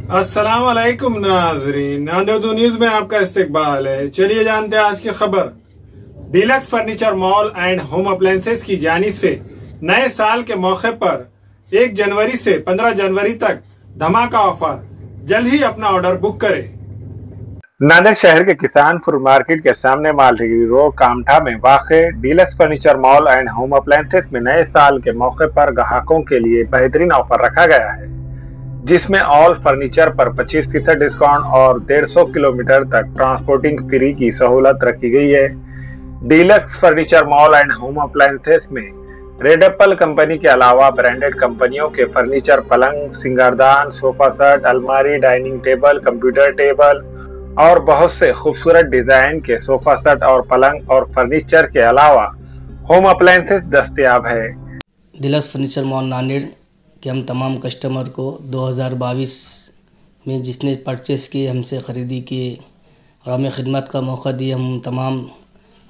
अस्सलाम वालेकुम नाजरीन, नांदेड़ न्यूज में आपका इस्तकबाल है। चलिए जानते हैं आज की खबर। Deluxe furniture mall and home appliances की जानिब से नए साल के मौके पर 1 जनवरी से 15 जनवरी तक धमाका ऑफर। जल्द ही अपना ऑर्डर बुक करें। नांदेड़ शहर के किसानपुर मार्केट के सामने मालडीगरी रोड कामठा में वाक़े deluxe furniture mall and home appliances में नए साल के मौके पर ग्राहकों के लिए बेहतरीन ऑफर रखा गया है, जिसमें ऑल फर्नीचर पर 25% डिस्काउंट और 150 किलोमीटर तक ट्रांसपोर्टिंग फ्री की सहूलत रखी गई है। Deluxe furniture mall and home appliances में रेड एप्पल कंपनी के अलावा ब्रांडेड कंपनियों के फर्नीचर, पलंग, सिंगारदान, सोफा सेट, अलमारी, डाइनिंग टेबल, कंप्यूटर टेबल और बहुत से खूबसूरत डिजाइन के सोफा सेट और पलंग और फर्नीचर के अलावा होम अप्लायंसेज दस्तयाब है। डीलक्स फर्नीचर मॉल नांदेड़ कि हम तमाम कस्टमर को 2022 में जिसने परचेस किए, हमसे ख़रीदी किए और हमें खिदमत का मौका दिए, हम तमाम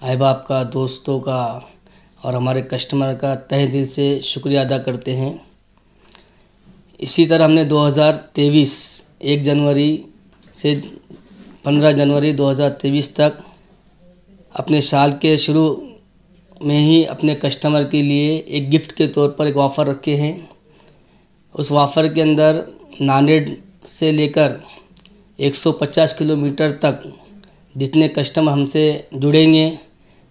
अहबाब का, दोस्तों का और हमारे कस्टमर का तहे दिल से शुक्रिया अदा करते हैं। इसी तरह हमने 2023 1 जनवरी से 15 जनवरी 2023 तक अपने साल के शुरू में ही अपने कस्टमर के लिए एक गिफ्ट के तौर पर एक ऑफ़र रखे हैं। उस ऑफ़र के अंदर नांदेड़ से लेकर 150 किलोमीटर तक जितने कस्टमर हमसे जुड़ेंगे,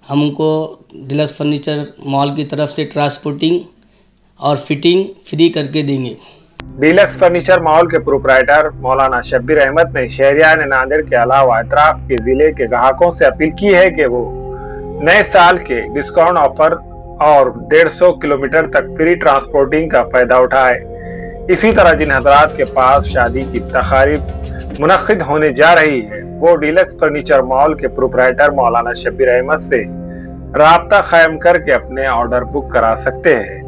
हम उनको डीलक्स फर्नीचर मॉल की तरफ से ट्रांसपोर्टिंग और फिटिंग फ्री करके देंगे। डीलक्स फर्नीचर मॉल के प्रोप्राइटर मौलाना शब्बीर अहमद ने शहरियान नांदेड़ के अलावा अतराफ के जिले के ग्राहकों से अपील की है कि वो नए साल के डिस्काउंट ऑफर और 150 किलोमीटर तक फ्री ट्रांसपोर्टिंग का फायदा उठाए। इसी तरह जिन हजरात के पास शादी की तकारीब मुनक्किद होने जा रही है, वो डीलक्स फर्नीचर मॉल के प्रोप्राइटर मौलाना शब्बीर अहमद से राब्ता कायम करके अपने ऑर्डर बुक करा सकते हैं।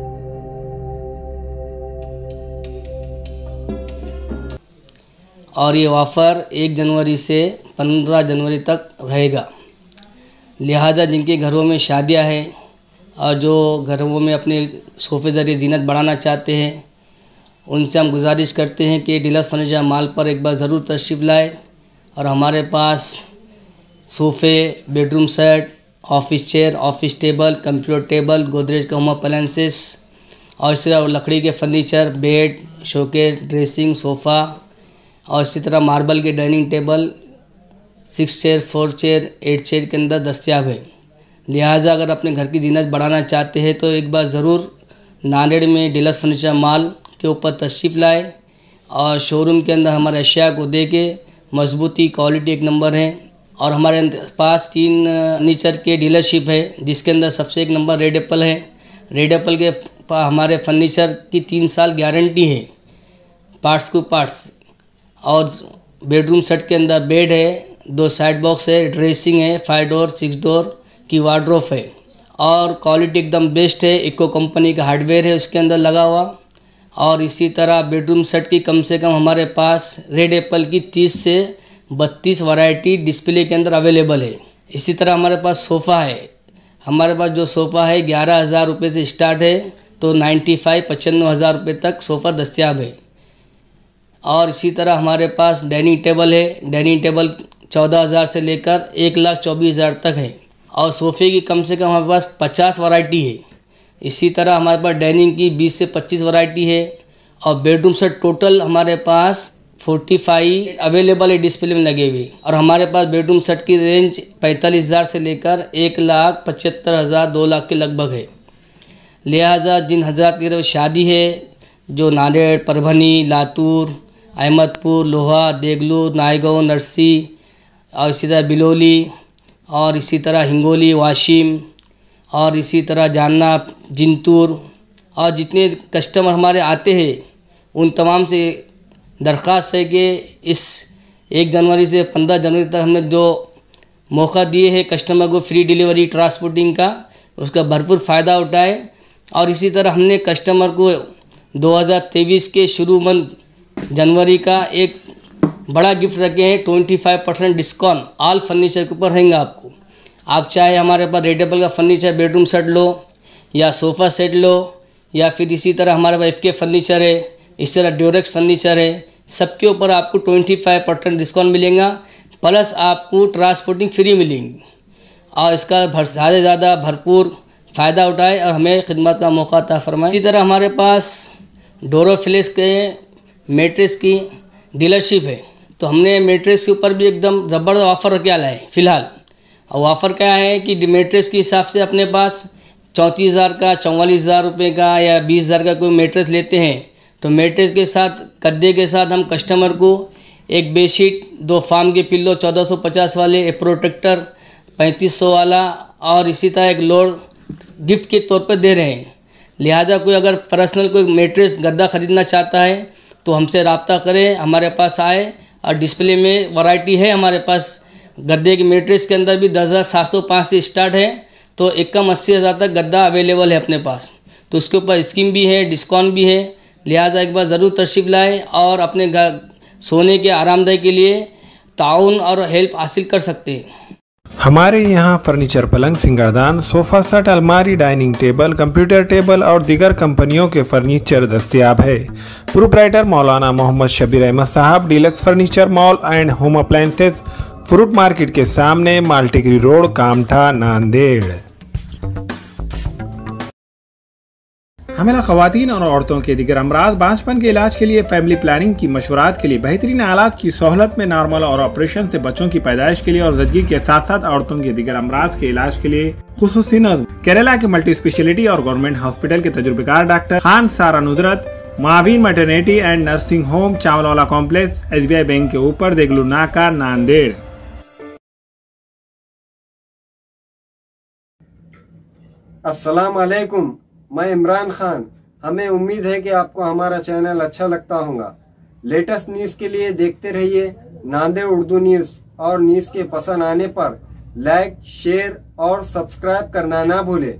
और ये ऑफ़र 1 जनवरी से 15 जनवरी तक रहेगा। लिहाजा जिनके घरों में शादियां हैं और जो घरों में अपने सोफे ज़रिए जीनत बढ़ाना चाहते हैं, उनसे हम गुजारिश करते हैं कि डीलक्स फर्नीचर मॉल पर एक बार ज़रूर तशरीफ़ लाए और हमारे पास सोफ़े, bedroom set, office chair, office table, computer table, Godrej का होम अप्लायंसेस और इसी तरह लकड़ी के furniture, bed, showcase, dressing, sofa और इसी तरह मार्बल के dining table 6 chair, 4 chair, 8 chair के अंदर दस्तयाब है। लिहाजा अगर अपने घर की जीनत बढ़ाना चाहते हैं तो एक बार ज़रूर नांदेड़ में डीलक्स फर्नीचर मॉल के ऊपर तशरीफ़ लाए और शोरूम के अंदर हमारे अशिया को दे के मजबूती, क्वालिटी एक नंबर है। और हमारे पास 3 फर्नीचर के डीलरशिप है, जिसके अंदर सबसे एक नंबर रेड एप्पल है। रेड एप्पल के हमारे फर्नीचर की 3 साल गारंटी है, पार्ट्स को पार्ट्स। और बेडरूम सेट के अंदर बेड है, 2 साइड बॉक्स है, ड्रेसिंग है, 5 डोर 6 डोर की वार्डरोब है और क्वालिटी एकदम बेस्ट है। इको कंपनी का हार्डवेयर है उसके अंदर लगा हुआ। और इसी तरह बेडरूम सेट की कम से कम हमारे पास रेड एप्पल की 30 से 32 वैरायटी डिस्प्ले के अंदर अवेलेबल है। इसी तरह हमारे पास सोफ़ा है, हमारे पास जो सोफ़ा है 11,000 रुपये से स्टार्ट है तो 95-95,000 रुपये तक सोफ़ा दस्तयाब है। और इसी तरह हमारे पास डाइनिंग टेबल है, डाइनिंग टेबल 14,000 से लेकर 1,24,000 तक है। और सोफ़े की कम से कम हमारे पास 50 वैरायटी है। इसी तरह हमारे पास डाइनिंग की 20 से 25 वैरायटी है। और बेडरूम सेट टोटल हमारे पास 45 अवेलेबल है डिस्प्ले में लगे हुए। और हमारे पास बेडरूम सेट की रेंज 45,000 से लेकर 1,75,000 2 लाख के लगभग है। लिहाजा जिन हजरात की शादी है, जो नांदेड़, परभनी, लातूर, अहमदपुर, लोहा, देगलूर, नायगांव, नरसी और इसी तरह बिलोली और इसी तरह हिंगोली, वाशिम और इसी तरह जानना, जिंतूर और जितने कस्टमर हमारे आते हैं, उन तमाम से दरख्वास्त है कि इस 1 जनवरी से 15 जनवरी तक हमने जो मौका दिए है कस्टमर को फ्री डिलीवरी ट्रांसपोर्टिंग का, उसका भरपूर फ़ायदा उठाए। और इसी तरह हमने कस्टमर को 2023 के शुरू मंथ जनवरी का एक बड़ा गिफ्ट रखे हैं, 25% डिस्काउंट ऑल फर्नीचर के ऊपर रहेंगे आपको। आप चाहे हमारे पास रेड एप्पल का फर्नीचर बेडरूम सेट लो या सोफ़ा सेट लो या फिर इसी तरह हमारे पास FK फर्नीचर है, इस तरह ड्यूरेक्स फर्नीचर है, सबके ऊपर आपको 25% डिस्काउंट मिलेगा, प्लस आपको ट्रांसपोर्टिंग फ्री मिलेंगी। और इसका ज़्यादा से ज़्यादा भरपूर फ़ायदा उठाए और हमें खिदमत का मौका अता फरमाए। इसी तरह हमारे पास डोरोफ्लेक्स के मैट्रेस की डीलरशिप है, तो हमने मैट्रेस के ऊपर भी एकदम ज़बरदस्त ऑफ़र रखे लाए फ़िलहाल। और ऑफ़र क्या है कि मैट्रेस के हिसाब से अपने पास 34,000 का, 44,000 रुपये का या 20,000 का कोई मैट्रेस लेते हैं तो मैट्रेस के साथ, गद्दे के साथ हम कस्टमर को एक बेडशीट, 2 फार्म के पिल्लो 1450 वाले, एक प्रोटेक्टर 3500 वाला और इसी तरह एक लोड गिफ्ट के तौर पर दे रहे हैं। लिहाजा कोई अगर पर्सनल कोई मैट्रेस गद्दा ख़रीदना चाहता है तो हमसे रब्ता करें, हमारे पास आए। और डिस्प्ले में वैरायटी है हमारे पास, गद्दे के मैट्रेस के अंदर भी 10,705 से स्टार्ट है, तो एक कम 80,000 तक गद्दा अवेलेबल है अपने पास। तो उसके ऊपर स्कीम भी है, डिस्काउंट भी है। लिहाजा एक बार ज़रूर तशरीफ़ लाएँ और अपने घर सोने के आरामदायी के लिए ताउन और हेल्प हासिल कर सकते हैं। हमारे यहाँ फर्नीचर, पलंग, सिंगारदान, सोफ़ा सेट, अलमारी, डाइनिंग टेबल, कंप्यूटर टेबल और दीगर कंपनियों के फर्नीचर दस्तयाब है। प्रोप्राइटर मौलाना मोहम्मद शबीर अहमद साहब, deluxe furniture mall and home appliances, fruit market के सामने, माल्टिगिरी रोड, कामठा, नांदेड़। हमें ख़वातीन और औरतों के दीगर अमराज, बांझपन के इलाज के लिए, फैमिली प्लानिंग की मशवरात के लिए, बेहतरीन आलात की सहूलत में, नॉर्मल और ऑपरेशन से बच्चों की पैदाइश के लिए और ज़चगी के साथ साथ औरतों के दीगर अमराज के इलाज के लिए खुसूसी नज़्म केरला के मल्टी स्पेशलिटी और गवर्नमेंट हॉस्पिटल के तजुर्बेकार doctor Khan Sara Nudrat, Maveen maternity and nursing home, Chawalwala complex, SBI bank के ऊपर, देगलू नाका, नांदेड़। अस्सलाम वालेकुम, मैं इमरान खान। हमें उम्मीद है कि आपको हमारा चैनल अच्छा लगता होगा। लेटेस्ट न्यूज़ के लिए देखते रहिए नांदेड़ उर्दू न्यूज़, और न्यूज़ के पसंद आने पर लाइक, शेयर और सब्सक्राइब करना ना भूलें।